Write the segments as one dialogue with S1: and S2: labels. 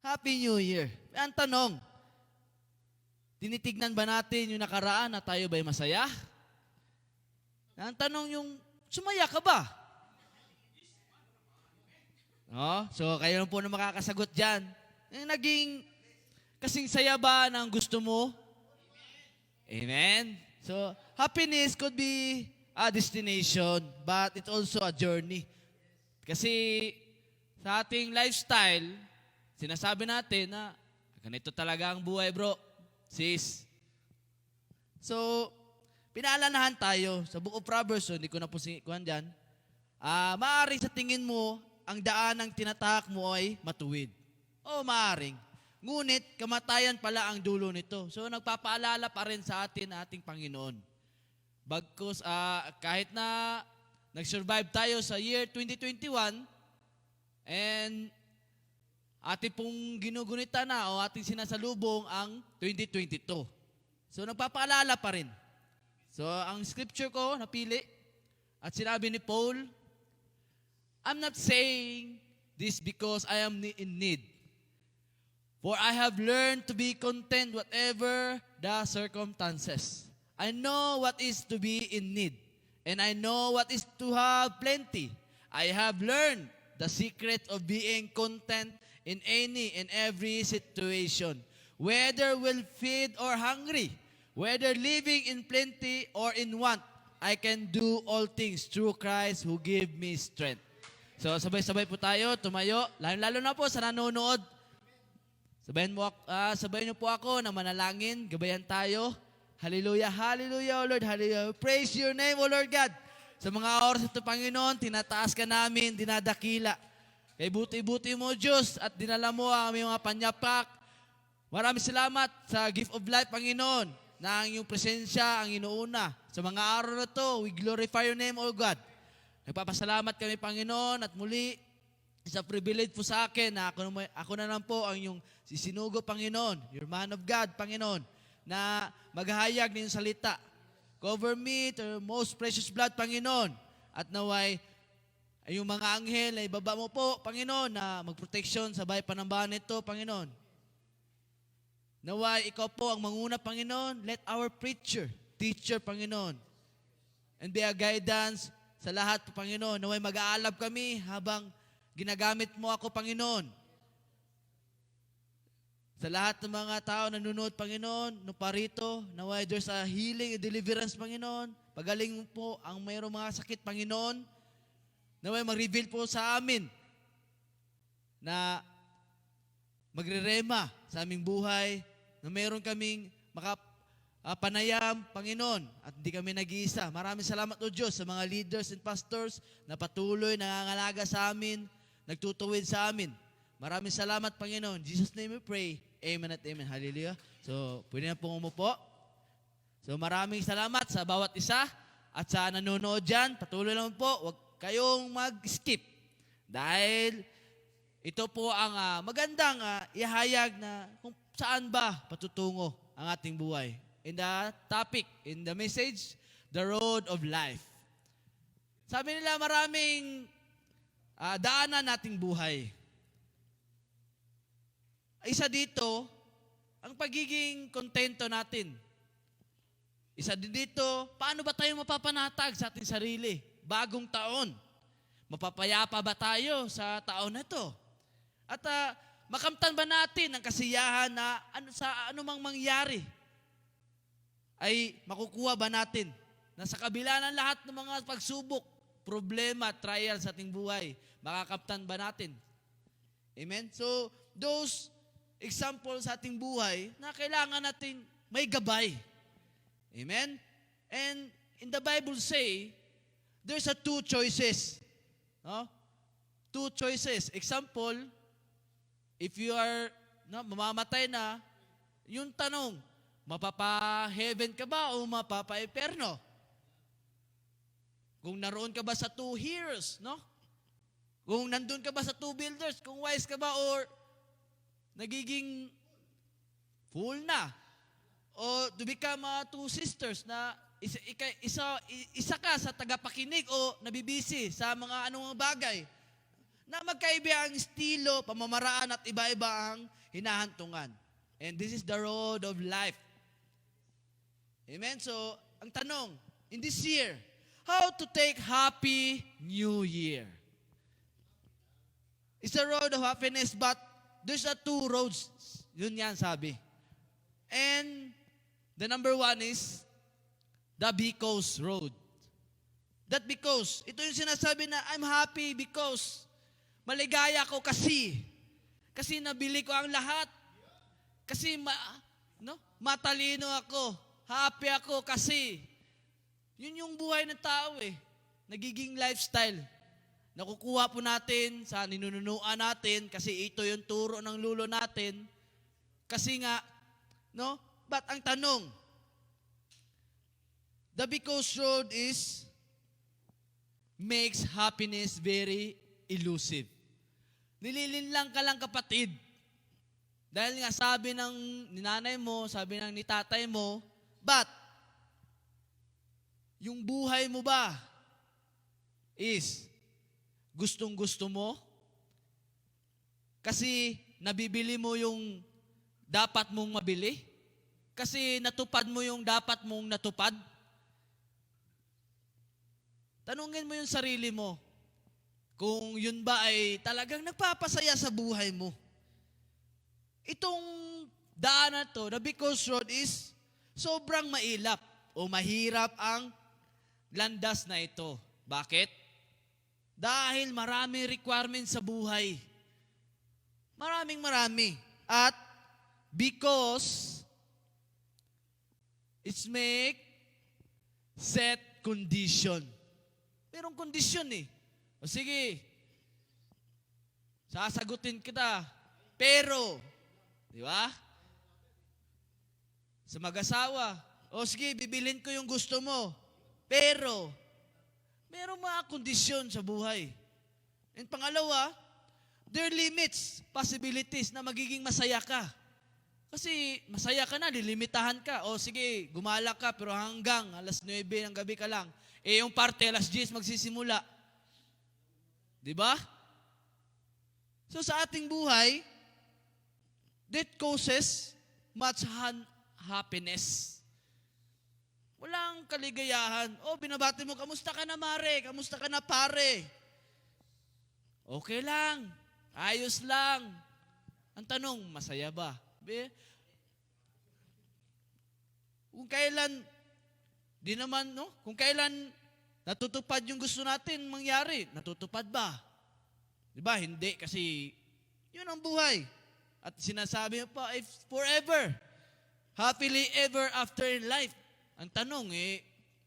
S1: Happy New Year. Ang tanong, tinitignan ba natin yung nakaraan na tayo ba'y masaya? Ang tanong yung, sumaya ka ba? No? So, kayo lang po na makakasagot dyan. Naging kasing saya ba ng gusto mo? Amen? So, happiness could be a destination, but it's also a journey. Kasi sa ating lifestyle, sinasabi natin na ganito talaga ang buhay, bro, sis. So, pinaalanahan tayo sa Book of Proverbs, so hindi ko na po kuhan dyan, maaaring sa tingin mo, ang daan ng tinatahak mo ay matuwid. O maaaring. Ngunit, kamatayan pala ang dulo nito. So, nagpapaalala pa rin sa atin ating Panginoon. Bagkus, kahit na nag-survive tayo sa year 2021, and ating pong ginugunita na o ating sinasalubong ang 2022. So, nagpapaalala pa rin. So, ang scripture ko, napili, at sinabi ni Paul, I'm not saying this because I am in need. For I have learned to be content whatever the circumstances. I know what is to be in need, and I know what is to have plenty. I have learned the secret of being content in any and every situation, whether we'll feed or hungry, whether living in plenty or in want, I can do all things through Christ who give me strength. So sabay-sabay po tayo, tumayo, lalo na po sa nanonood. Sabayan niyo po ako na manalangin, gabayan tayo. Hallelujah, hallelujah, O Lord, hallelujah. Praise your name, O Lord God. Sa mga oras ito, Panginoon, tinataas ka namin, dinadakila. Kay buti-buti mo, Diyos, at dinala mo ang aming mga panyapak. Maraming salamat sa gift of life, Panginoon, na ang iyong presensya ang inuuna. Sa mga araw na ito, we glorify your name, O God. Nagpapasalamat kami, Panginoon, at muli, isa privilege po sa akin na ako na lang po ang iyong sisinugo, Panginoon, your man of God, Panginoon, na maghahayag ng iyong salita. Cover me to your most precious blood, Panginoon, at naway ay yung mga anghel ay baba mo po, Panginoon, na magproteksyon sa bahay panambahan nito, Panginoon. Naway ikaw po ang manguna, Panginoon. Let our preacher, teacher, Panginoon, and be a guidance sa lahat po, Panginoon. Naway mag-aalab kami habang ginagamit mo ako, Panginoon. Sa lahat ng mga tao na nanonood, Panginoon, no parito, naway there's a healing and deliverance, Panginoon. Pagaling mo po ang mayroong mga sakit, Panginoon. Naway mag-reveal po sa amin na magre-rema sa aming buhay, na mayroon kaming panayam, Panginoon, at hindi kami nag-iisa. Maraming salamat, O Diyos, sa mga leaders and pastors na patuloy nangangalaga sa amin, nagtutuwid sa amin. Maraming salamat, Panginoon. In Jesus' name we pray. Amen at amen. Hallelujah. So, pwede na pong umupo. So, maraming salamat sa bawat isa at sa nanonood dyan. Patuloy lang po. Huwag kayong mag-skip. Dahil ito po ang magandang ihayag na kung saan ba patutungo ang ating buhay. In the topic, in the message, the road of life. Sabi nila maraming daanan nating buhay. Isa dito, ang pagiging kontento natin. Isa din dito, paano ba tayo mapapanatag sa ating sarili? Bagong taon. Mapapayapa ba tayo sa taon na ito? At makamtan ba natin ang kasiyahan na sa anumang mangyari? Ay makukuha ba natin na sa kabila ng lahat ng mga pagsubok, problema, trial sa ating buhay, makakaptan ba natin? Amen? So, those examples sa ating buhay na kailangan natin may gabay. Amen? And in the Bible say, there's two choices. No? Two choices. Example, if you are mamamatay na, yung tanong, mapapa-heaven ka ba o mapapa-eperno? Kung naroon ka ba sa two heroes, no? Kung nandun ka ba sa two builders, kung wise ka ba or nagiging fool na? O to become two sisters na isa ka sa tagapakinig o nabibisi sa mga anong bagay na magkaiba ang estilo, pamamaraan at iba-iba ang hinahantungan. And this is the road of life. Amen? So, ang tanong, in this year, how to take Happy New Year? It's a road of happiness, but there's a two roads. Yun yan sabi. And the number one is the because road. That because, ito yung sinasabi na I'm happy because maligaya ko kasi nabili ko ang lahat. Kasi matalino ako. Happy ako kasi. Yun yung buhay ng tao eh. Nagiging lifestyle. Nakukuha po natin sa ninununuan natin kasi ito yung turo ng lulo natin. Kasi nga, but ang tanong, the because road makes happiness very elusive. Nililinlang ka lang kapatid. Dahil nga sabi ng ninanay mo, sabi ng ni tatay mo, but yung buhay mo ba is gustong-gusto mo? Kasi nabibili mo yung dapat mong mabili? Kasi natupad mo yung dapat mong natupad? Tanungin mo yung sarili mo kung yun ba ay talagang nagpapasaya sa buhay mo. Itong daan na to, the because road is sobrang mailap o mahirap ang landas na ito. Bakit? Dahil maraming requirements sa buhay. Marami. At because it's make set condition. Merong kondisyon eh. O sige, sasagutin kita. Pero, di ba? Sa mag-asawa, o sige, bibilin ko yung gusto mo. Pero, merong mga kondisyon sa buhay. And pangalawa, there are limits, possibilities na magiging masaya ka. Kasi masaya ka na, lilimitahan ka. O sige, gumala ka, pero hanggang alas 9 ng gabi ka lang. Yung parte, alas 10 magsisimula. Di ba? So sa ating buhay, that causes much happiness. Walang kaligayahan. Binabati mo, kamusta ka na mare? Kamusta ka na pare? Okay lang. Ayos lang. Ang tanong, masaya ba? Kung kailan, di naman, kung kailan natutupad yung gusto natin mangyari, natutupad ba? Di ba? Hindi, kasi yun ang buhay. At sinasabi pa, if forever, happily ever after in life. Ang tanong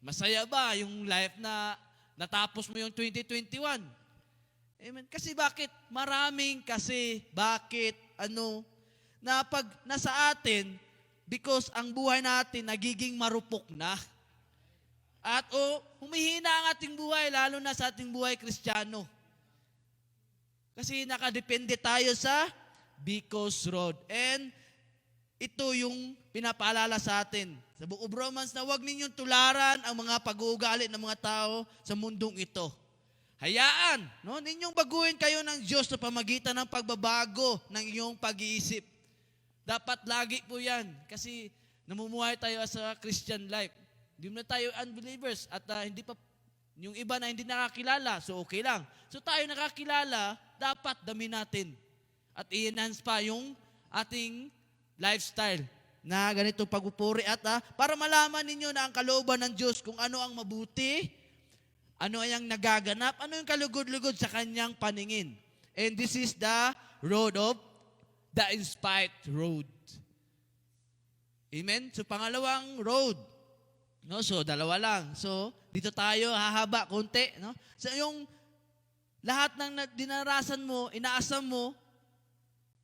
S1: masaya ba yung life na natapos mo yung 2021? Amen. Kasi bakit? Na pag nasa atin, because ang buhay natin nagiging marupok na. At humihina ang ating buhay, lalo na sa ating buhay Kristiyano. Kasi nakadepende tayo sa because road. And ito yung pinapaalala sa atin sa Book of Romans na huwag ninyong tularan ang mga pag-uugali ng mga tao sa mundong ito. Hayaan, ninyong baguhin kayo ng Diyos sa pamagitan ng pagbabago ng iyong pag-iisip. Dapat lagi po yan kasi namumuhay tayo as a Christian life. Hindi na tayo unbelievers at hindi pa yung iba na hindi nakakilala, so okay lang. So tayo nakakilala, dapat dami natin at i-enhance pa yung ating lifestyle na ganito pagpupuri at para malaman ninyo na ang kalooban ng Diyos kung ano ang mabuti, ano ang nagaganap, ano yung kalugod-lugod sa kanyang paningin. And this is the road of the inspired road. Amen? So pangalawang road. So dalawa lang. So dito tayo hahaba konti, So yung lahat ng dinarasan mo, inaasam mo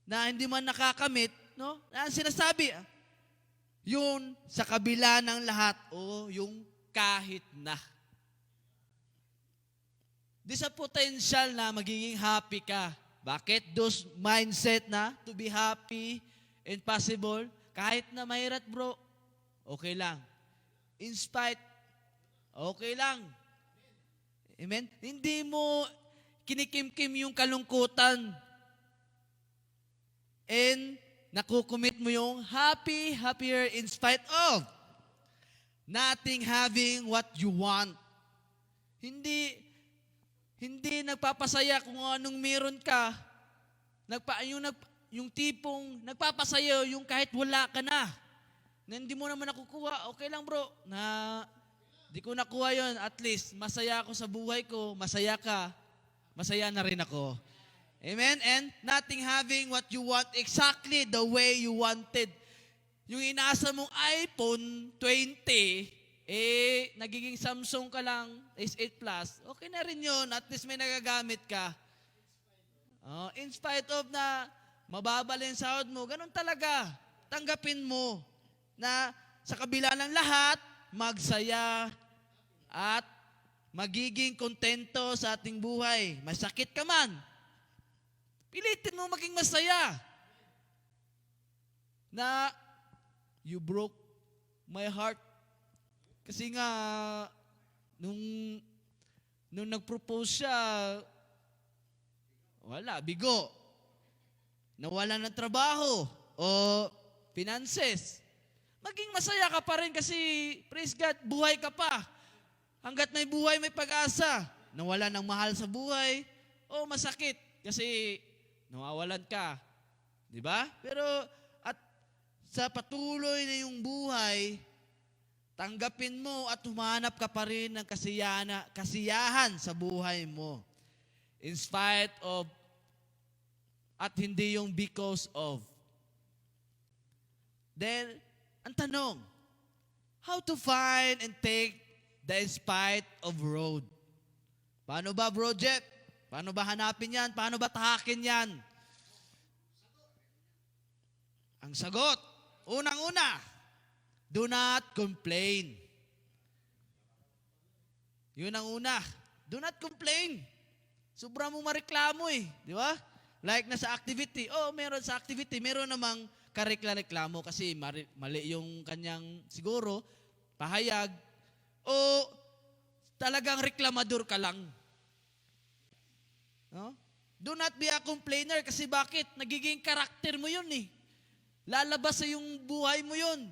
S1: na hindi man nakakamit, ang sinasabi, yun sa kabila ng lahat o yung kahit na. Di sa potential na magiging happy ka. Bakit? Those mindset na to be happy and possible, kahit na mahirap bro, okay lang. In spite, okay lang. Amen? kinikimkim yung kalungkutan. And nakukumit mo yung happier in spite of nothing having what you want. Hindi nagpapasaya kung anong meron ka. Yung tipong nagpapasaya yung kahit wala ka na. Na hindi mo naman nakukuha. Okay lang bro, na di ko nakuha yon. At least, masaya ako sa buhay ko. Masaya ka. Masaya na rin ako. Amen? And nothing having what you want exactly the way you wanted. Yung inaasa mong iPhone 20, nagiging Samsung ka lang, S8 Plus, okay na rin yun. At least may nagagamit ka. In spite of na mababal yung sahod mo, ganun talaga. Tanggapin mo na sa kabila ng lahat, magsaya at magiging kontento sa ating buhay. Masakit ka man, pilitin mo maging masaya. Na you broke my heart. Kasi nga, nung nag-propose siya, wala, bigo. Nawala ng trabaho o finances. Maging masaya ka pa rin kasi, praise God, buhay ka pa. Hanggat may buhay, may pag-asa. Nawala ng mahal sa buhay, o masakit kasi nawawalan ka. Diba? Pero, at sa patuloy na yung buhay, tanggapin mo at humanap ka pa rin ng kasiyahan sa buhay mo. In spite of, at hindi yung because of. Then, ang tanong, how to find and take the in spite of road? Paano ba, Bro Jeff? Paano ba hanapin yan? Paano ba tahakin yan? Ang sagot, unang-una, do not complain. Yun ang una. Do not complain. Sobra mo mareklamo eh. Di ba? Like na sa activity. Meron sa activity. Meron namang karekla-reklamo kasi mali yung kanyang siguro, pahayag. O talagang reklamador ka lang. No? Do not be a complainer kasi bakit? Nagiging karakter mo yun eh. Lalabas sa yung buhay mo yun.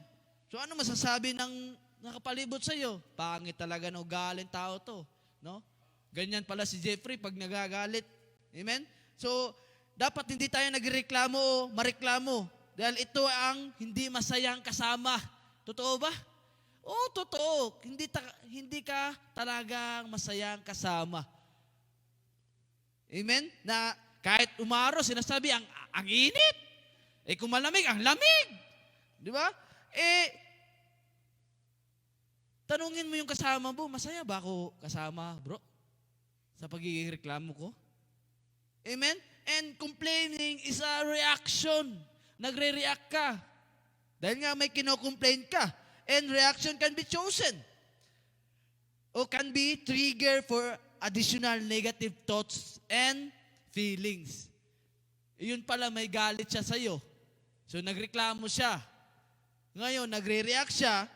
S1: So ano masasabi ng nakapalibot sa iyo? Pangit talaga ng ugali ng tao to, no? Ganyan pala si Jeffrey pag nagagalit. Amen? So dapat hindi tayo nagreklamo o mareklamo dahil ito ang hindi masayang kasama. Totoo ba? Oo, totoo. Hindi ka talagang masayang kasama. Amen? Na kahit umaraw, sinasabi ang init. Kung malamig, ang lamig. Di ba? Tanungin mo yung kasama mo, masaya ba ako kasama, bro? Sa pagiging reklamo ko? Amen? And complaining is a reaction. Nagre-react ka. Dahil nga may kino-complain ka. And reaction can be chosen. O can be trigger for additional negative thoughts and feelings. Yun pala, may galit siya sa'yo. So nagreklamo siya. Ngayon, nagre-react siya.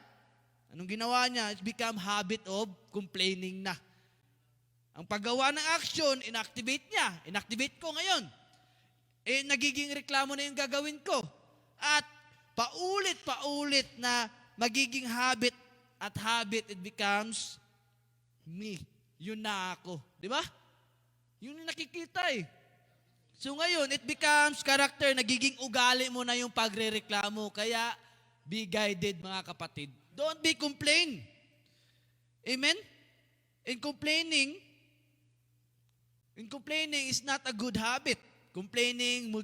S1: Anong ginawa niya? It's become habit of complaining na. Ang paggawa ng action, inactivate niya. Inactivate ko ngayon. Nagiging reklamo na yung gagawin ko. At paulit-paulit na magiging habit at habit, it becomes me. Yun na ako. Di ba? Yun yung nakikita eh. So ngayon, it becomes character. Nagiging ugali mo na yung pagre-reklamo. Kaya, be guided mga kapatid. Don't be complain. Amen? In complaining is not a good habit. Complaining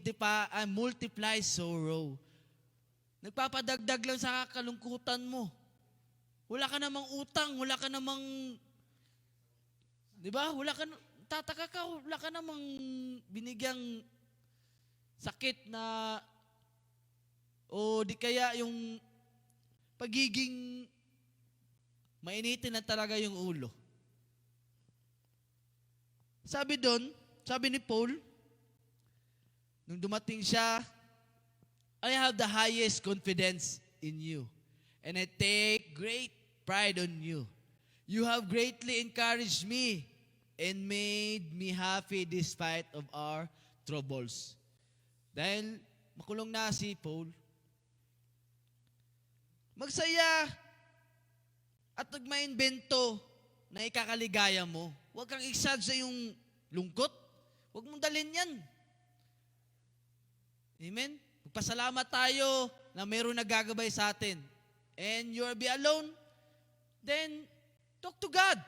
S1: multiplies sorrow. Nagpapadagdag lang sa kalungkutan mo. Wala ka namang utang, wala ka namang, di ba? Tataka ka, wala ka namang binigyang sakit na, o di kaya yung pagiging mainitin na talaga yung ulo. Sabi ni Paul, nung dumating siya, I have the highest confidence in you, and I take great pride on you. You have greatly encouraged me and made me happy despite of our troubles. Dahil makulong na si Paul, magsaya at magmaimbento na ikakaligaya mo. Huwag kang isag sa yung lungkot. Huwag mong dalhin yan. Amen? Magpasalamat tayo na mayroong nagagabay sa atin. And you'll be alone, then talk to God.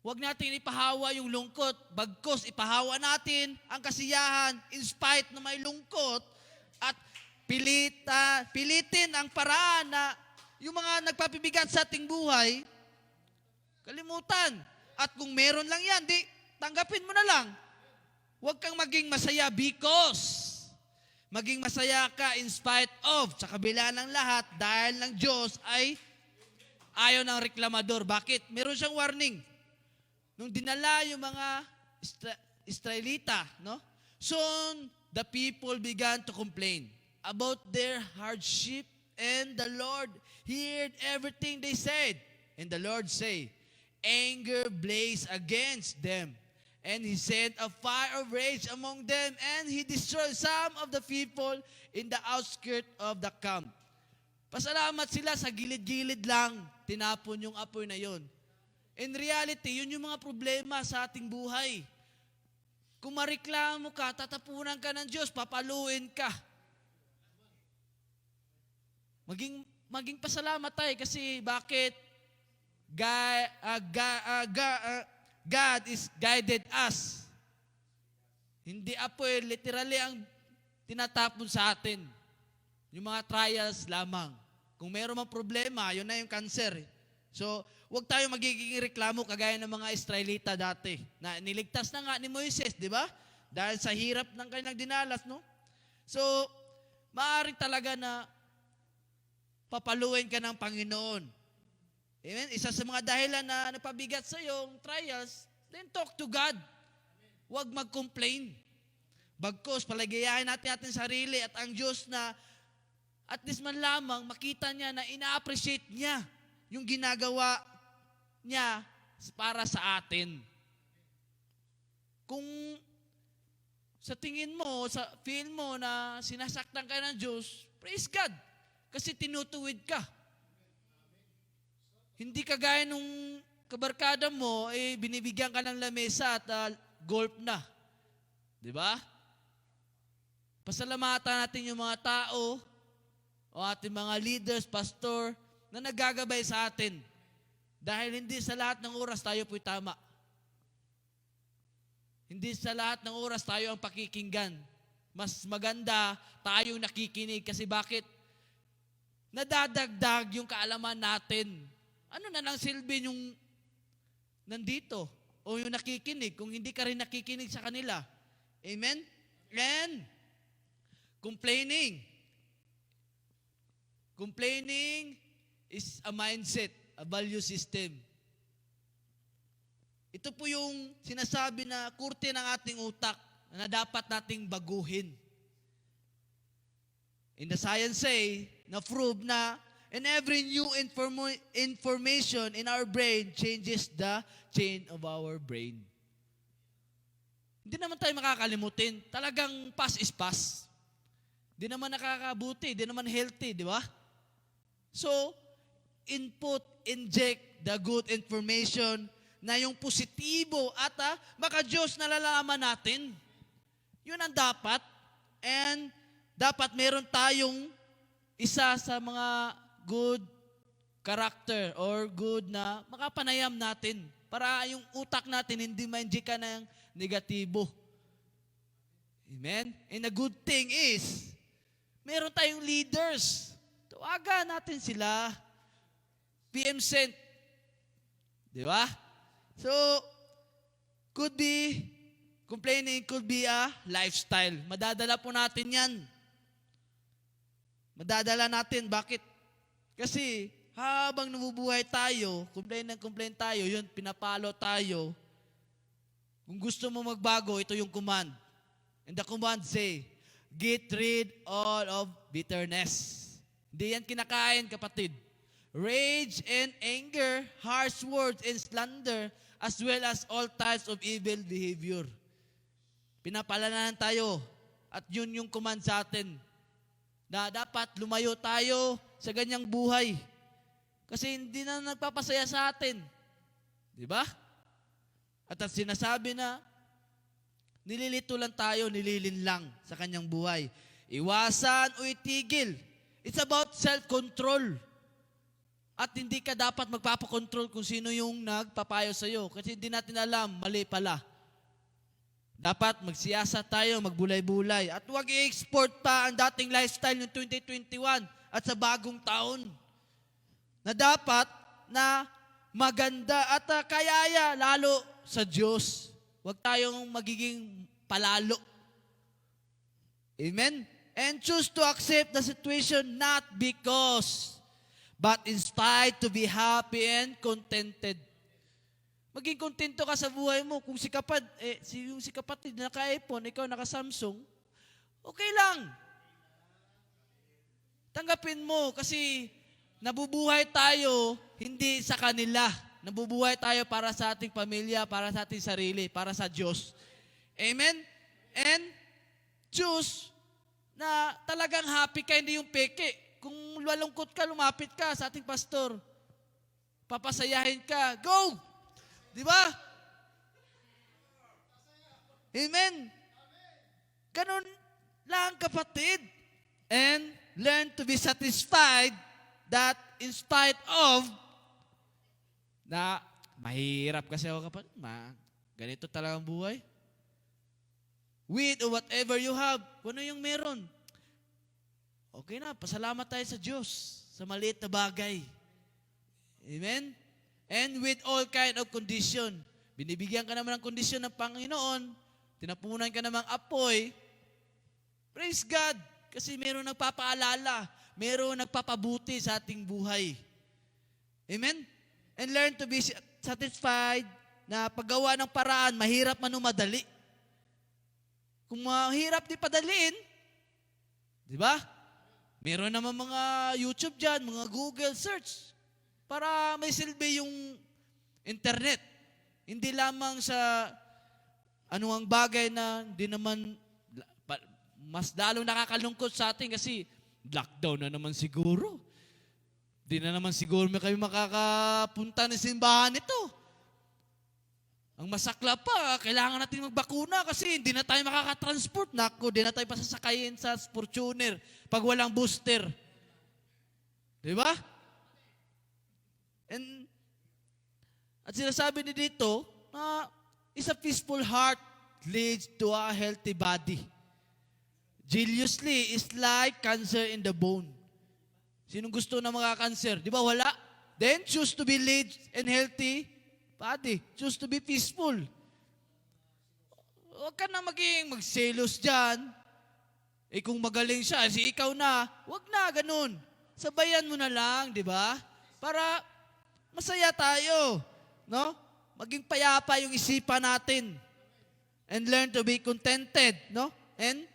S1: Huwag natin ipahawa yung lungkot. Bagkos, ipahawa natin ang kasiyahan in spite na may lungkot at pilitin ang paraan na yung mga nagpapibigat sa ating buhay, kalimutan. At kung meron lang yan, di, tanggapin mo na lang. Huwag kang maging masaya because maging masaya ka in spite of, sa kabila ng lahat, dahil ng Diyos ay ayaw ng reklamador. Bakit? Meron siyang warning. Nung dinala yung mga Israelita, no? Soon, the people began to complain about their hardship, and the Lord heard everything they said. And the Lord said, anger blazed against them. And he sent a fire of rage among them, and he destroyed some of the people in the outskirts of the camp. Pasalamat sila sa gilid-gilid lang, tinapon yung apoy na yon. In reality, yun yung mga problema sa ating buhay. Kung mareklamo ka, tatapunan ka ng Diyos, papaluin ka. Maging pasalamat tayo kasi bakit? God is guided us. Hindi apoy, literally ang tinatapon sa atin. Yung mga trials lamang. Kung mayroon mang problema, yun na yung cancer. So, huwag tayo magiging reklamo kagaya ng mga Israelita dati. Na niligtas na nga ni Moises, di ba? Dahil sa hirap ng kanilang dinalas, no? So, maaari talaga na papaluin ka ng Panginoon. Amen? Isa sa mga dahilan na napabigat sa iyong trials, then talk to God. Huwag mag-complain. Bagkos, palagayahin natin ating sarili at ang Diyos na at least man lamang makita niya na ina-appreciate niya yung ginagawa niya para sa atin. Kung sa tingin mo, sa feel mo na sinasaktan ka ng Diyos, praise God. Kasi tinutuwid ka. Hindi kagaya nung kabarkada mo, binibigyan ka ng lamesa at golf na. Di ba? Pasalamatan natin yung mga tao o ating mga leaders, pastor, na nagagabay sa atin. Dahil hindi sa lahat ng oras tayo po'y tama. Hindi sa lahat ng oras tayo ang pakikinggan. Mas maganda tayong nakikinig kasi bakit? Nadadagdag yung kaalaman natin. Ano na lang silbi yung nandito o yung nakikinig kung hindi ka rin nakikinig sa kanila. Amen? And complaining. Complaining is a mindset, a value system. Ito po yung sinasabi na kurte ng ating utak na dapat nating baguhin. In the science say, na-prove na and every new information in our brain changes the chain of our brain. Hindi naman tayo makakalimutin. Talagang pass is pass. Hindi naman nakakabuti, hindi naman healthy, di ba? So, inject the good information na yung positibo at maka-Diyos nalalaman natin. Yun ang dapat. And dapat meron tayong isa sa mga good character or good na makapanayam natin para yung utak natin hindi ma-inject ka ng negatibo. Amen? And a good thing is, meron tayong leaders. Tawagan natin sila. PM sent. Di ba? So, complaining could be a lifestyle. Madadala po natin yan. Madadala natin. Bakit? Kasi, habang nabubuhay tayo, complain tayo, yun, pinapalo tayo. Kung gusto mo magbago, ito yung command. And the command say, get rid all of bitterness. Hindi yan kinakain, kapatid. rage and anger, harsh words and slander, as well as all types of evil behavior. Pinapalanan tayo at yun yung command sa atin na dapat lumayo tayo sa ganyang buhay. Kasi hindi na nagpapasaya sa atin. Di ba? At sinasabi na nililito lang tayo, nililin lang sa kanyang buhay. Iwasan o itigil. It's about self-control. At hindi ka dapat magpapakontrol kung sino yung nagpapayo sa iyo. Kasi hindi natin alam, mali pala. Dapat magsiyasa tayo, magbulay-bulay. At huwag i-export pa ang dating lifestyle ng 2021 at sa bagong taon. Na dapat na maganda at kayaya lalo sa Diyos. Huwag tayong magiging palalo. Amen? And choose to accept the situation not because, but instead to be happy and contented. Maging kontento ka sa buhay mo. Kung yung si kapatid naka-iPhone, ikaw naka-Samsung, okay lang. Tanggapin mo kasi nabubuhay tayo hindi sa kanila. Nabubuhay tayo para sa ating pamilya, para sa ating sarili, para sa Diyos. Amen? And choose na talagang happy ka, hindi yung peke. Kung malungkot ka, lumapit ka sa ating pastor. Papasayahin ka. Go! Di ba? Amen? Ganun lang, kapatid. And learn to be satisfied that in spite of na mahirap kasi ako, kapatid. Ganito talagang buhay. With or whatever you have, kung ano yung meron. Okay na, pasalamat tayo sa Diyos sa maliit na bagay. Amen? And with all kind of condition. Binibigyan ka naman ng kondisyon ng Panginoon, tinapunan ka namang apoy, praise God, kasi meron nagpapaalala, meron nagpapabuti sa ating buhay. Amen? And learn to be satisfied na paggawa ng paraan, mahirap man o madali. Kung mahirap di padaliin, di ba? Meron naman mga YouTube dyan, mga Google search, para may silbi yung internet. Hindi lamang sa anuang bagay na hindi naman, mas lalo nakakalungkot sa atin kasi lockdown na naman siguro. Hindi na naman siguro may kayo makakapunta ng simbahan nito. Ang masakla pa, kailangan natin magbakuna kasi hindi na tayo makakatransport. Naku, hindi na tayo pasasakayin sa Fortuner pag walang booster. Di ba? At sinasabi ni dito na is a peaceful heart leads to a healthy body. Jealousy is like cancer in the bone. Sinong gusto na mga cancer? Di ba wala? Then choose to be lead and healthy body. Choose to be peaceful. Huwag ka na magselos dyan. Kung magaling siya, ikaw na, huwag na, ganun. Sabayan mo na lang, di ba? Para masaya tayo. No? Maging payapa yung isipan natin. And learn to be contented. No? And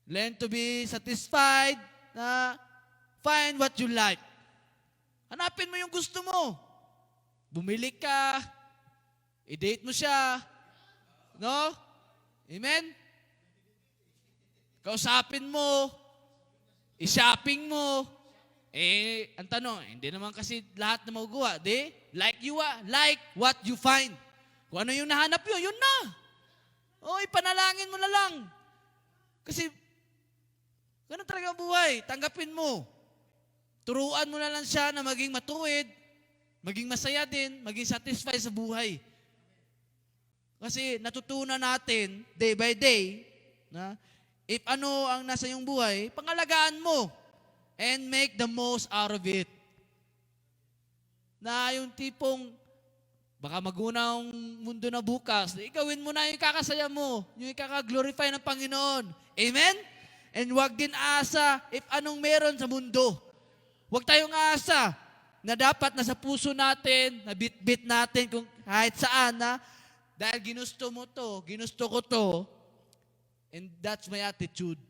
S1: learn to be satisfied na find what you like. Hanapin mo yung gusto mo. Bumili ka, i-date mo siya, no? Amen? Kausapin mo, i-shopping mo. Ang tanong, hindi naman kasi lahat na magawa. Like what you find. Kung ano yung nahanap yun na. Ipanalangin mo na lang. Kasi, ganun talaga ang buhay. Tanggapin mo. Turuan mo na lang siya na maging matuwid, maging masaya din, maging satisfied sa buhay. Kasi natutunan natin, day by day, na if ano ang nasa iyong buhay, pangalagaan mo and make the most out of it. Na yung tipong, baka mag-unang mundo na bukas, gawin mo na yung kakasaya mo, yung ikaka-glorify ng Panginoon. Amen? And huwag din asa if anong meron sa mundo. Huwag tayong asa na dapat nasa puso natin, na bit-bit natin kung kahit saan na, dahil ginusto mo to, ginusto ko to, and that's my attitude.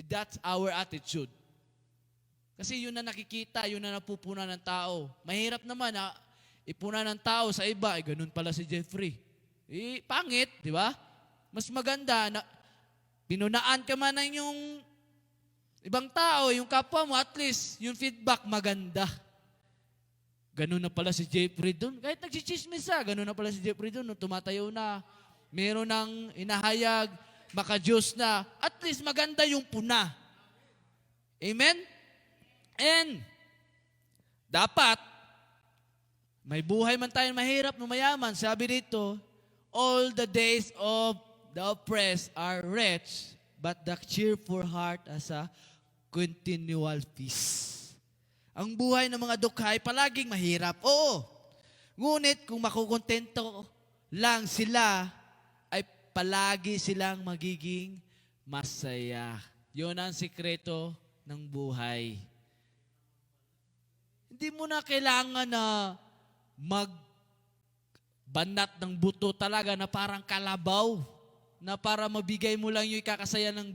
S1: That's our attitude. Kasi yun na nakikita, yun na napupunan ng tao. Mahirap naman na ipunan ng tao sa iba, ganun pala si Jeffrey. Pangit, di ba? Mas maganda na pinunaan ka man ng yung ibang tao, yung kapwa mo, at least yung feedback maganda. Ganun na pala si Jeffrey doon. Kahit nagsichismis ganun na pala si Jeffrey doon. Tumatayo na, meron ng inahayag, maka-Diyos na. At least maganda yung puna. Amen? And, dapat, may buhay man tayo mahirap no mayaman. Sabi dito, all the days of the oppressed are wretched, but the cheerful heart has a continual peace. Ang buhay ng mga dukha ay palaging mahirap. Oo. Ngunit kung makukontento lang sila, ay palagi silang magiging masaya. Yun ang sikreto ng buhay. Hindi mo na kailangan na magbanat ng buto talaga na parang kalabaw na para mabigay mo lang yung ikakasaya ng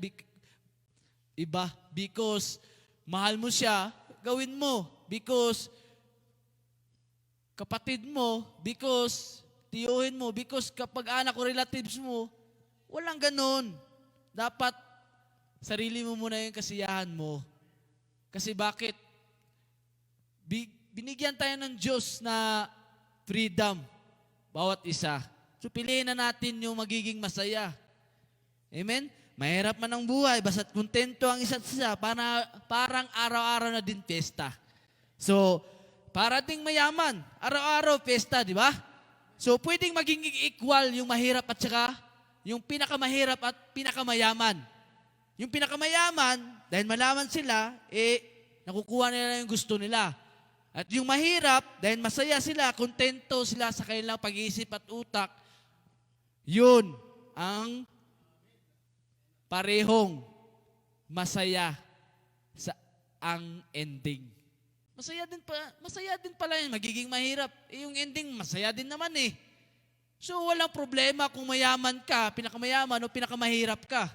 S1: iba. Because mahal mo siya, gawin mo. Because kapatid mo, because tiyuhin mo, because kapag anak o relatives mo, walang ganun. Dapat sarili mo muna yung kasiyahan mo. Kasi bakit? Binigyan tayo ng Diyos na freedom, bawat isa. So piliin na natin yung magiging masaya. Amen? Mahirap man ang buhay, basta't kontento ang isa't isa, parang araw-araw na din pesta. So, para ding mayaman, araw-araw pesta, di ba? So, pwedeng maging equal yung mahirap at saka yung pinakamahirap at pinakamayaman. Yung pinakamayaman, dahil malaman sila, nakukuha nila yung gusto nila. At yung mahirap, dahil masaya sila, kontento sila sa kanilang pag-iisip at utak, yun ang parehong masaya sa ang ending. Masaya din pala yun. Magiging mahirap. Yung ending, masaya din naman eh. So, walang problema kung mayaman ka, pinakamayaman o pinakamahirap ka.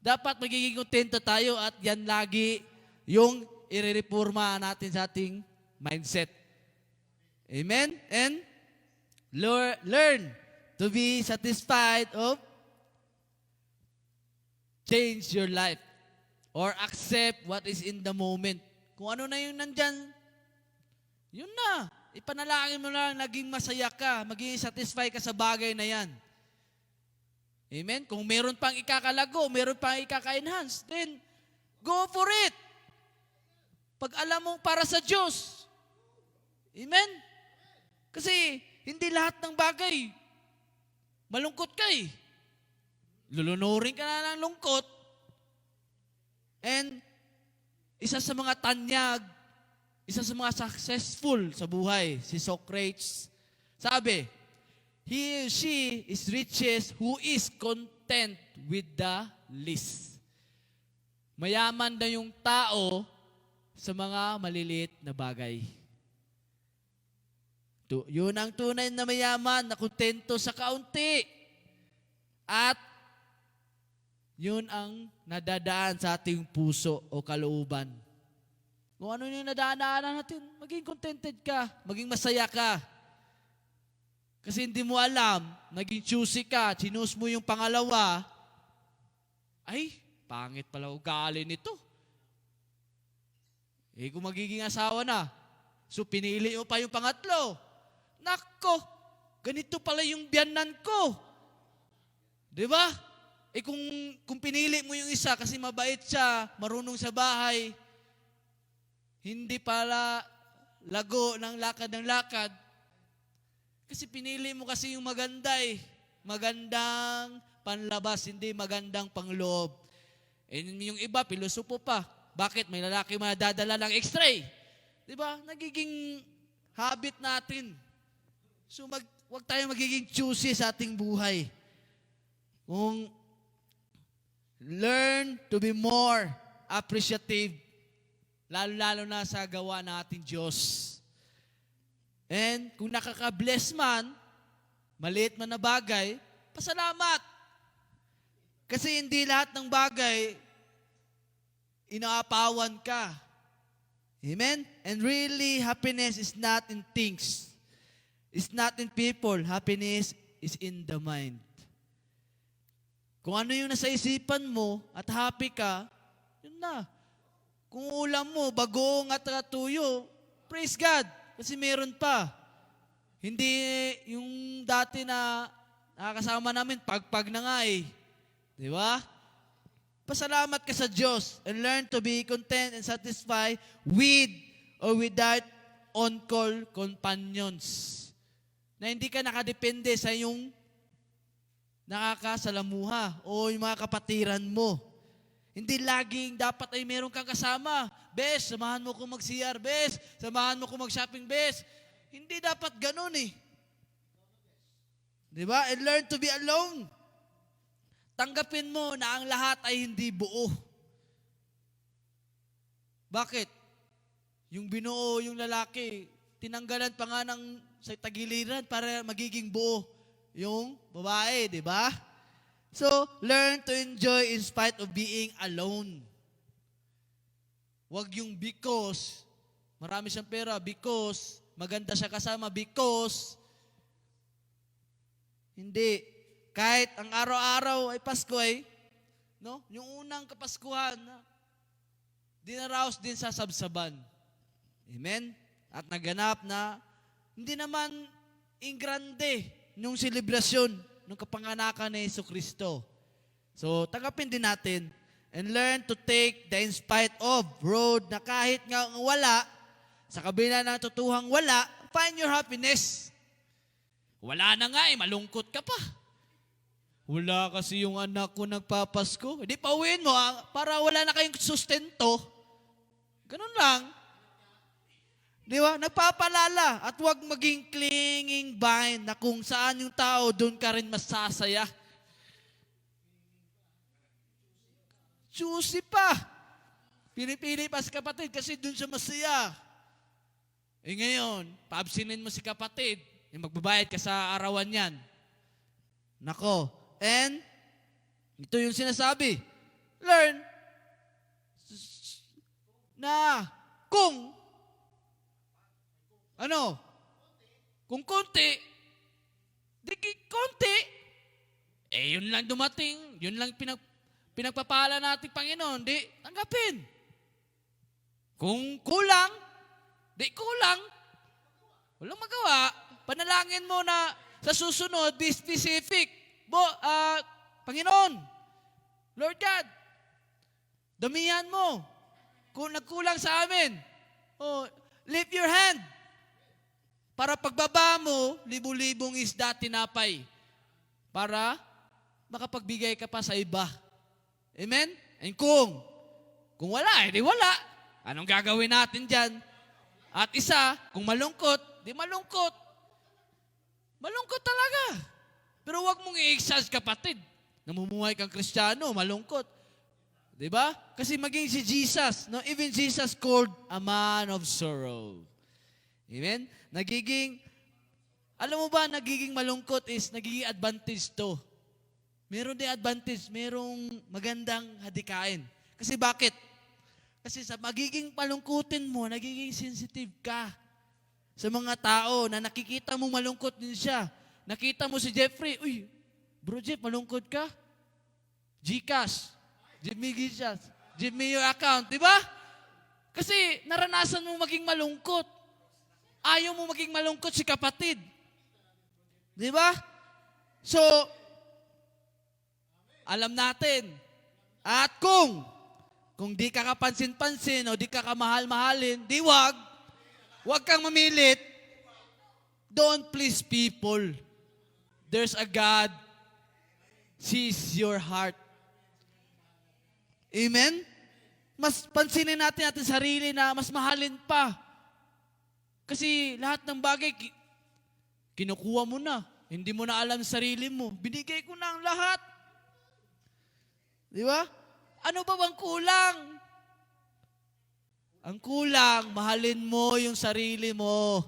S1: Dapat magiging kontento tayo at yan lagi yung irereforma natin sa ating mindset. Amen? And learn to be satisfied of change your life or accept what is in the moment. Kung ano na yung nandyan, yun na. Ipanalangin mo lang, naging masaya ka, maging satisfy ka sa bagay na yan. Amen? Kung meron pang ikakalago, meron pang ikaka-enhance, then go for it. Pag alam mong para sa Diyos. Amen? Kasi hindi lahat ng bagay malungkot ka eh. Lulunurin ka na ng lungkot. And isa sa mga tanyag, isa sa mga successful sa buhay, si Socrates, sabi, he or she is riches who is content with the least. Mayaman na yung tao sa mga maliliit na bagay. Yun ang tunay na mayaman, na kontento sa kaunti. At yun ang nadadaan sa ating puso o kalooban. Kung ano yung nadaanan natin, maging contented ka, maging masaya ka. Kasi hindi mo alam, naging choosy ka, chinus mo yung pangalawa, ay, pangit pala ugali nito. Kung magiging asawa na, so pinili mo pa yung pangatlo. Nako, ganito pala yung biyanan ko. Di ba? Kung pinili mo yung isa kasi mabait siya, marunong sa bahay, hindi pala lago ng lakad, kasi pinili mo kasi yung maganda eh. Magandang panlabas, hindi magandang pangloob. Yung iba, pilosopo pa. Bakit? May lalaki madadala ng x-ray. Di ba? Nagiging habit natin. So, wag tayo magiging choosy sa ating buhay. Kung learn to be more appreciative, lalo-lalo na sa gawa ng ating Diyos. And kung nakaka-bless man, maliit man na bagay, pasalamat. Kasi hindi lahat ng bagay, inaapawan ka. Amen? And really, happiness is not in things. It's not in people. Happiness is in the mind. Kung ano yung nasa isipan mo at happy ka, yun na. Kung ulam mo, bagong at tuyo, praise God. Kasi meron pa. Hindi yung dati na nakakasama namin, pagpag na nga eh. Di ba? Pasalamat ka sa Diyos and learn to be content and satisfied with or without on-call companions. Na hindi ka nakadepende sa yung nakakasalamuha o yung mga kapatiran mo. Hindi laging dapat ay meron kang kasama. Bes, samahan mo ko mag-CR. Bes, samahan mo ko mag-shopping. Bes, hindi dapat ganun eh. Di ba? And learn to be alone. Tanggapin mo na ang lahat ay hindi buo. Bakit? Yung binuo, yung lalaki, tinanggalan pa nga ng sa tagiliran para magiging buo yung babae, di ba? So, learn to enjoy in spite of being alone. Huwag yung because, marami siyang pera, because, maganda siya kasama, because, hindi. Kahit ang araw-araw ay Pasko ay, no? Yung unang Kapaskuhan, dinaraos din sa sabsaban. Amen? At naganap na, hindi naman ingrande nung selebrasyon ng kapanganakan ni Jesucristo. So, tanggapin din natin and learn to take the in spite of road na kahit nga wala, sa kabila ng totohang wala, find your happiness. Wala na nga malungkot ka pa. Wala kasi yung anak ko nagpapasko. Hindi, pauwiin mo para wala na kayong sustento. Ganun lang. Di ba? Nagpapalala. At huwag maging clinging vine na kung saan yung tao, doon ka rin masasaya. Choosy pa. Pinipili pa si kapatid kasi doon siya masaya. Eh ngayon, paabsinin mo si kapatid. Yung magbabayad ka sa arawan yan. Nako. And, ito yung sinasabi. Learn na kung kung konti, di konti, yun lang dumating, yun lang pinagpapala natin, Panginoon, di tanggapin. Kung kulang, di kulang. Walang magawa. Panalangin mo na sa susunod, be specific. Panginoon, Lord God, damihan mo. Kung nagkulang sa amin, lift your hand. Para pagbaba mo, libu-libong isda tinapay. Para makapagbigay ka pa sa iba. Amen? And kung wala, di wala. Anong gagawin natin dyan? At isa, kung malungkot, di malungkot. Malungkot talaga. Pero wag mong i-exage kapatid. Namumuhay kang Kristiyano, malungkot. Diba? Kasi maging si Jesus, no? Even Jesus called a man of sorrow. Amen? Alam mo ba, nagiging malungkot is nagiging advantage to. Meron din advantage, merong magandang hadikain. Kasi bakit? Kasi sa magiging malungkutin mo, nagiging sensitive ka sa mga tao na nakikita mo malungkot din siya. Nakita mo si Jeffrey, uy, bro Jeff, malungkot ka? Gcash. Give me your account. Diba? Kasi naranasan mo maging malungkot. Ayaw mo maging malungkot si kapatid. Diba? So, alam natin. At kung di ka kapansin-pansin o di ka kamahal-mahalin, di wag kang mamilit. Don't please people. There's a God sees your heart. Amen? Mas pansinin natin sarili na mas mahalin pa. Kasi lahat ng bagay, kinukuha mo na. Hindi mo na alam sarili mo. Binigay ko na ang lahat. Di ba? Ano ba bang kulang? Ang kulang, mahalin mo yung sarili mo.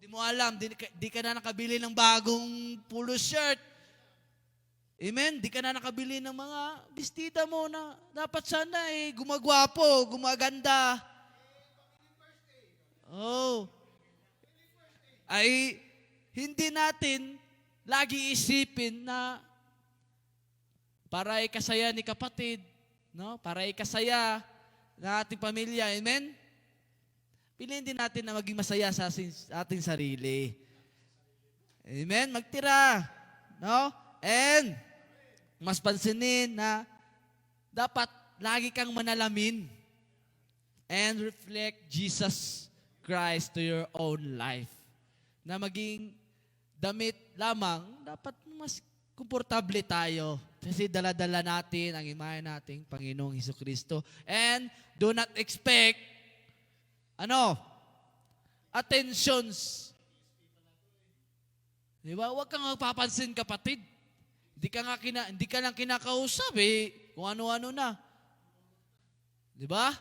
S1: Di mo alam, di ka na nakabili ng bagong polo shirt. Amen? Di ka na nakabili ng mga bestida mo na dapat sana gumagwapo, gumaganda. Oh, ay hindi natin lagi isipin na para ikasaya ni kapatid, no? Para ikasaya ng ating pamilya. Amen? Piliin din natin na maging masaya sa ating sarili. Amen? Magtira. No? And, mas pansinin na dapat lagi kang manalamin and reflect Jesus Christ to your own life. Na maging damit lamang, dapat mas komportable tayo. Kasi dala-dala natin ang imahe nating Panginoong Hesukristo. And do not expect attentions. Di ba? Huwag kang magpapansin, kapatid. Hindi ka lang kinakausap kung ano-ano na. Di ba?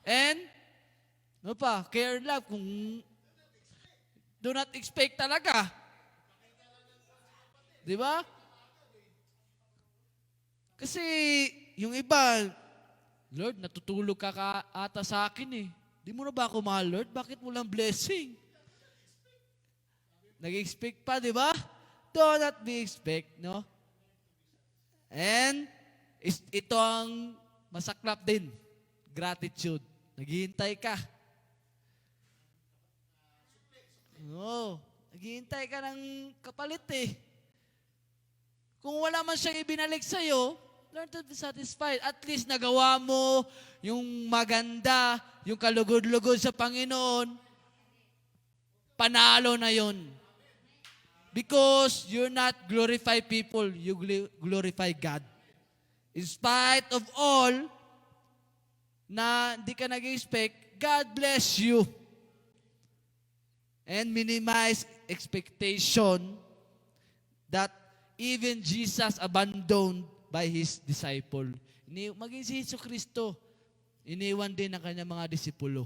S1: And, care love. Kung do not expect talaga. Di ba? Kasi, yung iba, Lord, natutulog ka ata sa akin Di mo na ba ako mahal, Lord? Bakit mo lang blessing? Nag-expect pa, di ba? Do not be expect, no? And, ito ang masaklap din. Gratitude. Naghihintay ka. No. Naghihintay ka ng kapalit Kung wala man siyang ibinalik sa'yo, learn to be satisfied. At least nagawa mo yung maganda, yung kalugod-lugod sa Panginoon, panalo na yon. Because you're not glorify people, you glorify God. In spite of all na hindi ka nag-expect, God bless you. And minimize expectation that even Jesus abandoned by His disciple. Maging si Jesucristo, iniwan din ng kanyang mga disipulo.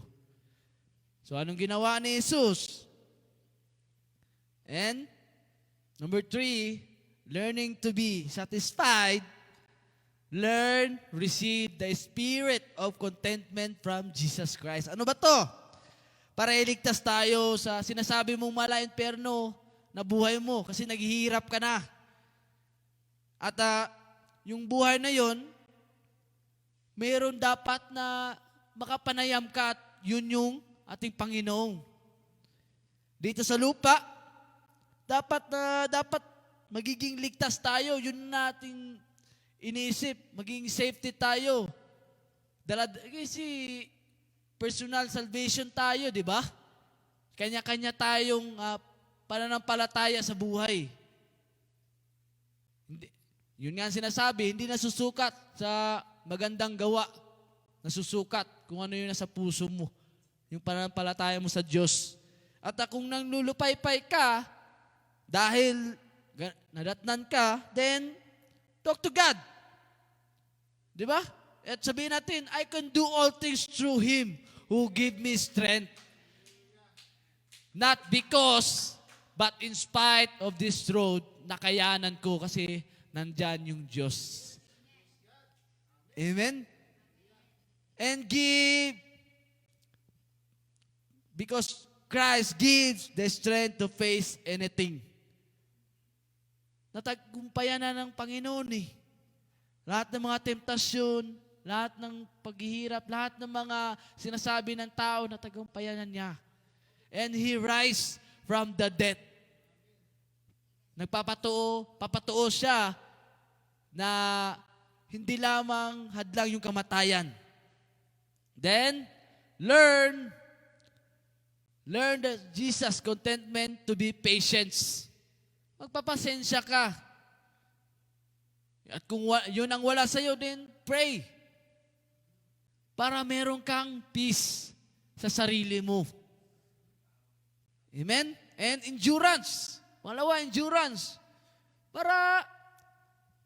S1: So anong ginawa ni Jesus? And number 3, learning to be satisfied. Learn, receive the spirit of contentment from Jesus Christ. Ano ba to? Para iligtas tayo sa sinasabi mong mala-imperno na buhay mo kasi naghihirap ka na. At yung buhay na yon, mayroon dapat na makapanayam ka at yun yung ating Panginoon. Dito sa lupa, dapat magiging ligtas tayo. Yun nating iniisip. Maging safety tayo. Kasi personal salvation tayo, di ba? Kanya-kanya tayong pananampalataya sa buhay. Yun nga sinasabi, hindi nasusukat sa magandang gawa. Nasusukat kung ano yung nasa puso mo. Yung pananampalataya mo sa Diyos. At kung nanglulupay-pay ka, dahil nadatnan ka, then talk to God. Di ba? At sabihin natin, I can do all things through Him who give me strength. Not because, but in spite of this road, nakayanan ko kasi nandyan yung Diyos. Amen? And give, because Christ gives the strength to face anything. Natagumpayan na ng Panginoon Lahat ng mga temptasyon, lahat ng paghihirap, lahat ng mga sinasabi ng tao, natagumpayan na niya. And He rise from the dead. Papatuo siya na hindi lamang hadlang yung kamatayan. Then, learn that Jesus' contentment to be patience. Magpapasensya ka. At kung yun ang wala sa'yo, then pray. Para meron kang peace sa sarili mo. Amen? And endurance. Pangalawa, endurance. Para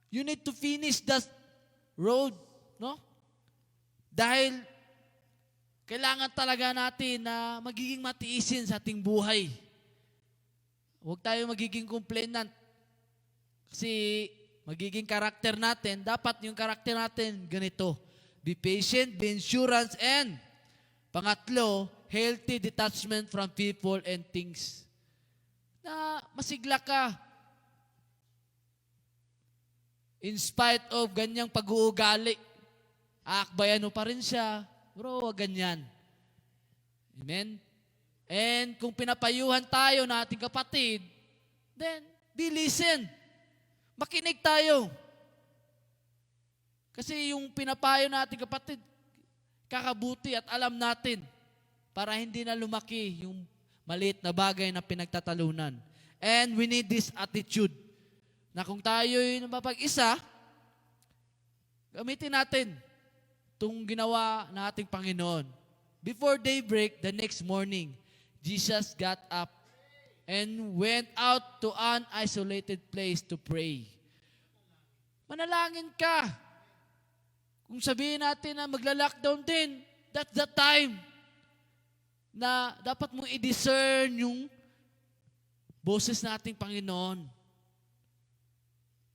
S1: you need to finish the road, no? Dahil kailangan talaga natin na magiging matiisin sa ating buhay. Huwag tayo magiging complainant. Kasi magiging karakter natin, dapat yung karakter natin ganito. Be patient, be endurance, and pangatlo, healthy detachment from people and things. Na masigla ka. In spite of ganyang pag-uugali, aakbayan mo pa rin siya. Bro, wag ganyan. Amen? And kung pinapayuhan tayo na ating kapatid, then be listen. Makinig tayo. Kasi yung pinapayo natin kapatid, kakabuti at alam natin para hindi na lumaki yung maliit na bagay na pinagtatalunan. And we need this attitude na kung tayo'y napapag-isa, gamitin natin itong ginawa na ating Panginoon. Before daybreak, the next morning, Jesus got up and went out to an isolated place to pray. Manalangin ka. Kung sabihin natin na magla-lockdown din, that's the time na dapat mong i-discern yung boses nating Panginoon.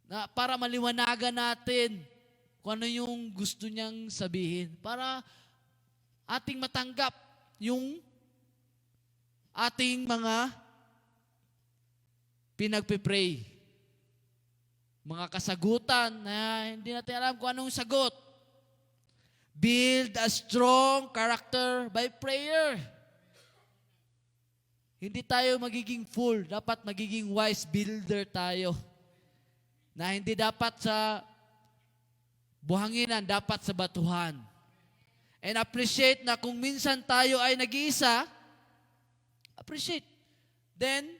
S1: Na para maliwanagan natin kung ano yung gusto niyang sabihin. Para ating matanggap yung ating mga pinagpipray. Mga kasagutan na hindi natin alam kung anong sagot. Build a strong character by prayer. Hindi tayo magiging fool. Dapat magiging wise builder tayo. Na hindi dapat sa buhanginan, dapat sa batuhan. And appreciate na kung minsan tayo ay nag-iisa, appreciate. Then,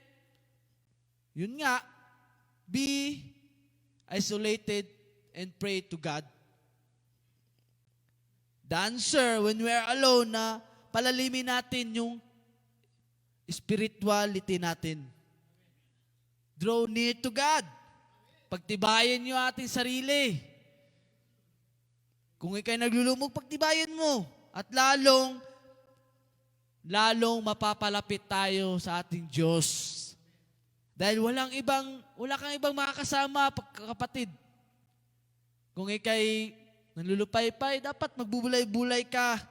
S1: yun nga, be isolated and pray to God. The answer, when we are alone, na palalimin natin yung spirituality natin. Draw near to God. Pagtibayan nyo ating sarili. Kung ikay naglulumog, pagtibayan mo. At lalong mapapalapit tayo sa ating Diyos. Dahil wala kang ibang makakasama, kapatid. Kung ikay nanlulupay-pay, dapat magbubulay-bulay ka.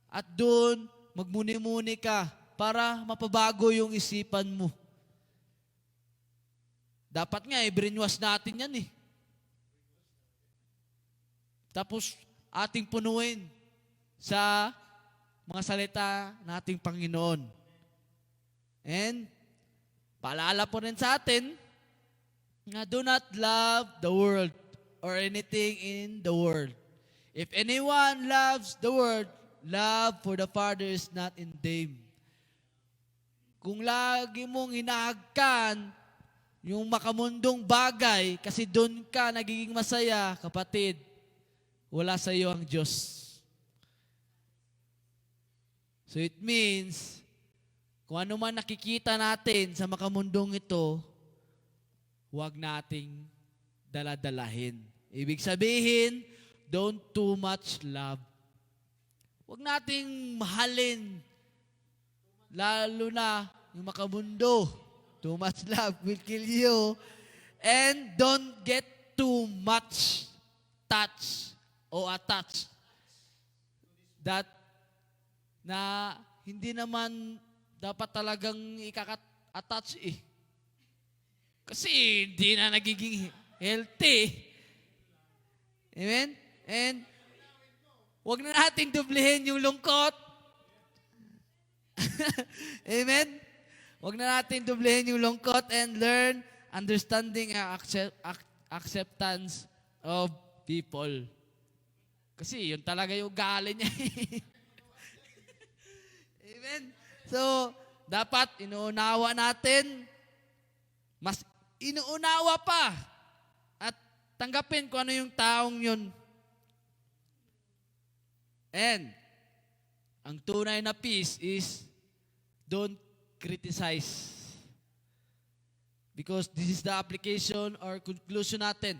S1: At doon, magmuni-muni ka para mapabago yung isipan mo. Dapat nga, i-brainwash natin yan eh. Tapos, ating punuin sa mga salita nating Panginoon. And, paalala po rin sa atin, na do not love the world or anything in the world. If anyone loves the world, love for the Father is not in them. Kung lagi mong hinahagkan yung makamundong bagay, kasi doon ka nagiging masaya, kapatid, wala sa iyo ang Diyos. So it means, kung ano man nakikita natin sa makamundong ito, huwag nating daladalahin. Ibig sabihin, don't too much love. Huwag nating mahalin, lalo na yung makamundo. Too much love will kill you. And don't get too much touch o attached. That na hindi naman dapat talagang ikakat-attach eh. Kasi hindi na nagiging healthy. Amen? And huwag na nating dublihin yung lungkot. Amen? Huwag na natin dublihin yung lungkot and learn understanding and acceptance of people. Kasi yun talaga yung ugali niya. Amen? So, dapat inuunawa natin, mas inuunawa pa, at tanggapin kung ano yung taong yun. And, ang tunay na peace is, don't criticize. Because this is the application or conclusion natin.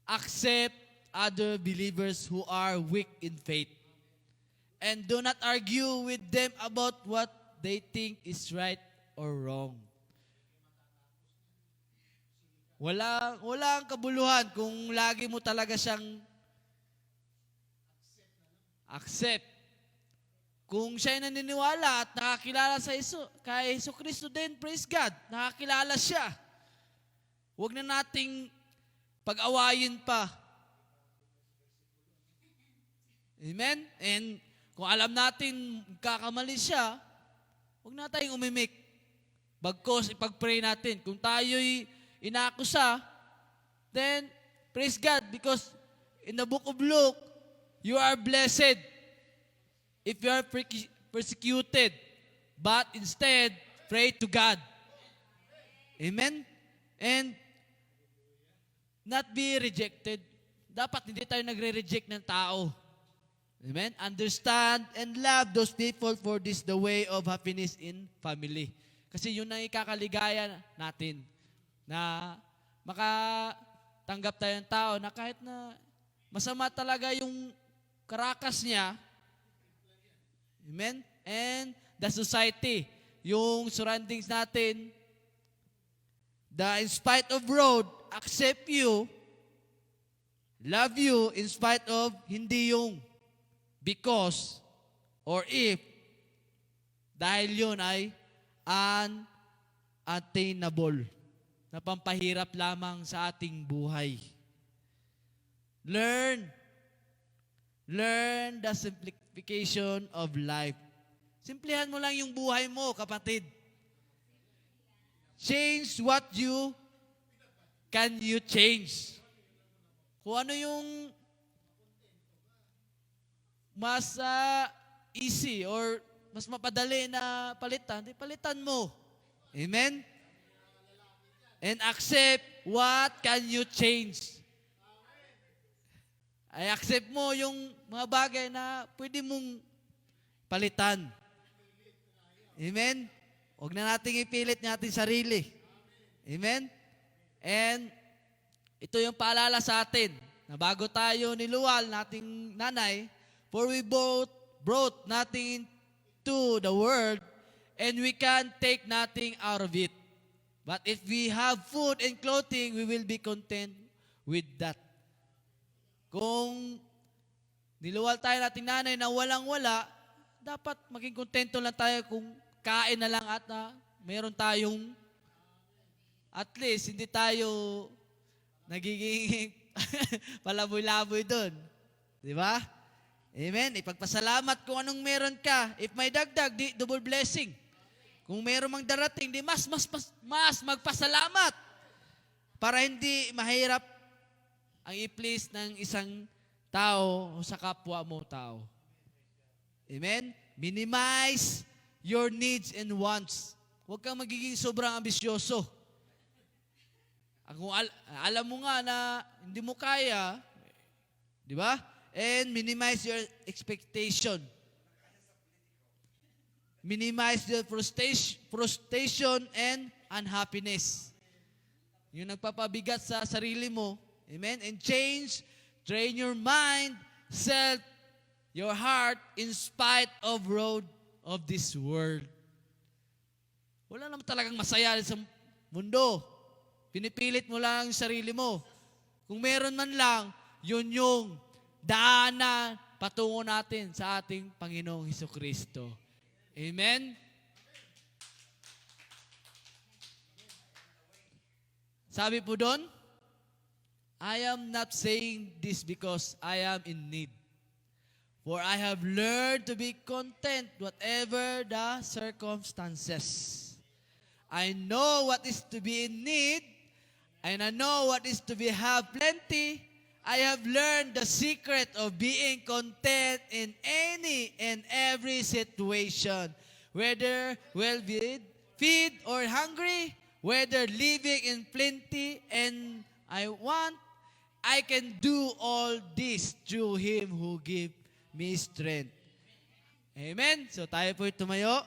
S1: Accept other believers who are weak in faith. And do not argue with them about what they think is right or wrong. Walang kabuluhan kung lagi mo talaga siyang accept. Kung siya ay naniniwala at nakakilala kay Hesus Kristo din, praise God, nakakilala siya. Huwag na nating pag-awayin pa. Amen? And kung alam natin kakamali siya, huwag na tayong umimik. Bagkos, ipag-pray natin. Kung tayo'y inakusa, then, praise God, because in the book of Luke, you are blessed if you are persecuted, but instead, pray to God. Amen? And not be rejected. Dapat hindi tayo nagre-reject ng tao. Amen? Understand and love those people, for this the way of happiness in family. Kasi yun ang ikakaligaya natin, na makatanggap tayo ng tao na kahit na masama talaga yung karakas niya, amen? And the society, yung surroundings natin, in spite of road, accept you, love you, in spite of hindi yung because or if, dahil yun ay unattainable, na pampahirap lamang sa ating buhay. Learn the simplification of life. Simplihan mo lang yung buhay mo, kapatid. Change what can you change. Kung ano yung mas easy or mas mapadali na palitan, di palitan mo. Amen? And accept what can you change. Ay accept mo yung mga bagay na pwede mong palitan. Amen? Huwag na nating ipilit natin sarili. Amen? And ito yung paalala sa atin, na bago tayo niluwal, nating nanay, for we both brought nothing to the world, and we can take nothing out of it. But if we have food and clothing, we will be content with that. Kung niluwal tayo nating nanay na walang-wala, dapat maging kontento lang tayo kung kain na lang at meron tayong, at least hindi tayo nagiging palaboy-laboy doon. Di ba? Amen? Ipagpasalamat kung anong meron ka. If may dagdag, di double blessing. Kung meron mang darating, di mas magpasalamat para hindi mahirap ang i-please ng isang tao o sa kapwa mo tao. Amen? Minimize your needs and wants. Huwag kang magiging sobrang ambisyoso. Kung alam mo nga na hindi mo kaya, di ba? And minimize your expectation. Minimize your frustration and unhappiness. Yung nagpapabigat sa sarili mo. Amen? And train your mind, your heart, in spite of road of this world. Wala naman talagang masaya sa mundo. Pinipilit mo lang yung sarili mo. Kung meron man lang, yun yung daanan patungo natin sa ating Panginoong Hesukristo. Amen? Sabi po doon, I am not saying this because I am in need. For I have learned to be content whatever the circumstances. I know what is to be in need, and I know what is to be have plenty. I have learned the secret of being content in any and every situation, whether well-fed or hungry, whether living in plenty and I can do all this through Him who gives me strength. Amen? So tayo po'y tumayo.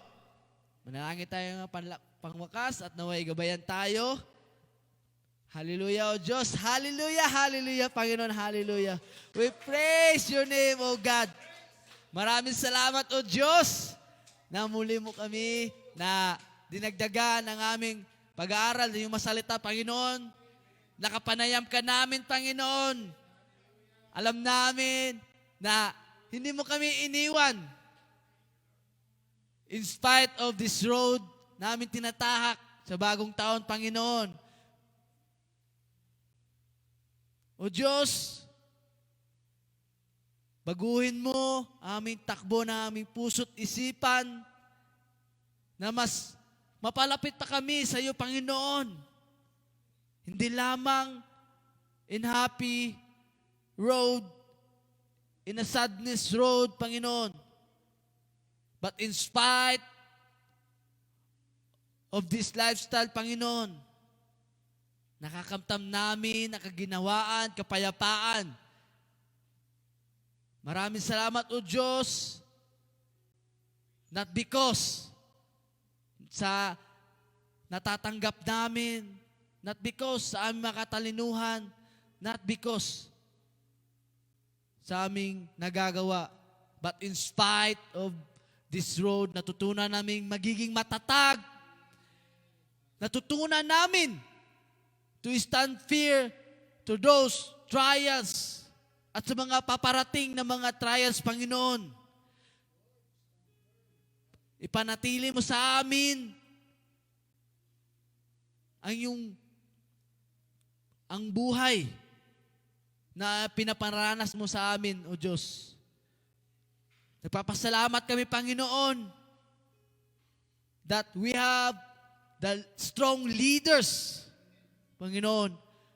S1: Manalangin tayo ng pangwakas at naway gabayan tayo. Hallelujah, O Diyos. Hallelujah, hallelujah, Panginoon, hallelujah. We praise your name, O God. Maraming salamat, O Diyos, na muli mo kami na dinagdagan ang aming pag-aaral ng iyong masalita, Panginoon. Nakapanayam ka namin, Panginoon. Alam namin na hindi mo kami iniwan. In spite of this road namin tinatahak sa bagong taon, Panginoon. O Diyos, baguhin mo aming takbo na aming puso't isipan na mas mapalapit pa kami sa iyo, Panginoon. Hindi lamang in happy road, in a sadness road, Panginoon. But in spite of this lifestyle, Panginoon, nakakamtam namin, nakaginawaan, kapayapaan. Maraming salamat, O Diyos, not because sa natatanggap namin, not because sa aming makatalinuhan, not because sa aming nagagawa, but in spite of this road, natutunan namin magiging matatag. Natutunan namin to stand firm to those trials at sa mga paparating na mga trials, Panginoon. Ipanatili mo sa amin ang buhay na pinaparanas mo sa amin, O Diyos. Nagpapasalamat kami, Panginoon, that we have the strong leaders, Panginoon,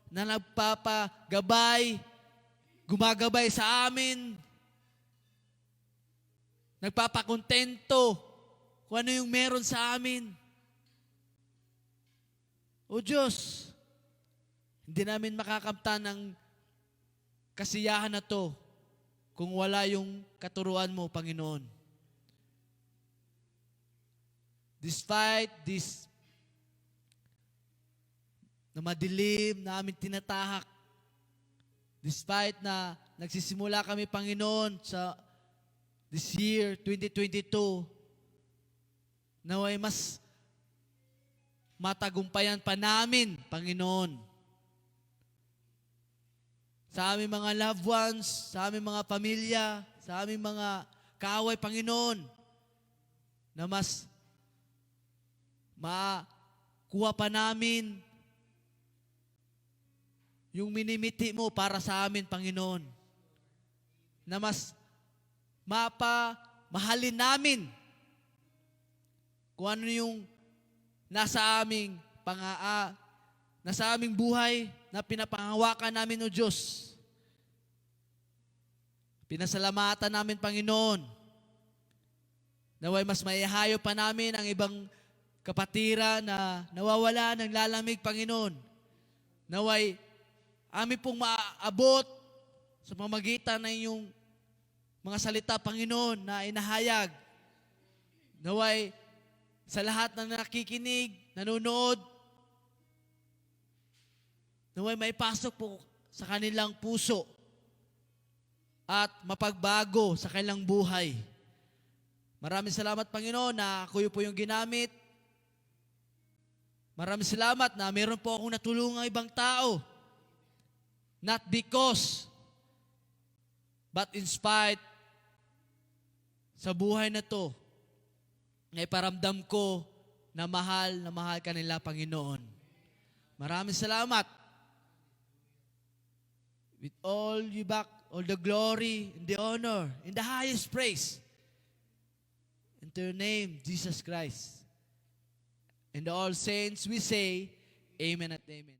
S1: na nagpapagabay, gumagabay sa amin, nagpapakontento kung ano yung meron sa amin. O Diyos, hindi namin makakamtan ng kasiyahan na to kung wala yung katuruan mo, Panginoon. Despite this na madilim na aming tinatahak, despite na nagsisimula kami, Panginoon, sa this year, 2022, naway mas matagumpayan pa namin, Panginoon, sa aming mga loved ones, sa aming mga pamilya, sa aming mga kaaway, Panginoon, na mas makuha pa namin yung minimiti mo para sa amin, Panginoon, na mas mahalin namin kung ano yung nasa aming buhay na pinapangawakan namin, O Diyos. Pinasalamatan namin, Panginoon, naway mas maihayo pa namin ang ibang kapatira na nawawala ng lalamig, Panginoon. Naway amin pong maaabot sa pamamagitan ng inyong mga salita, Panginoon, na inahayag. Naway sa lahat na nakikinig, nanonood, naway maipasok po sa kanilang puso at mapagbago sa kanilang buhay. Maraming salamat, Panginoon, na ako po yung ginamit. Maraming salamat na meron po akong natulungang ibang tao. Not because, but in spite sa buhay na to, na iparamdam ko na mahal ka nila, Panginoon. Maraming salamat. With all you back, all the glory, and the honor, and the highest praise. Into your name, Jesus Christ. And all saints, we say, Amen at Amen.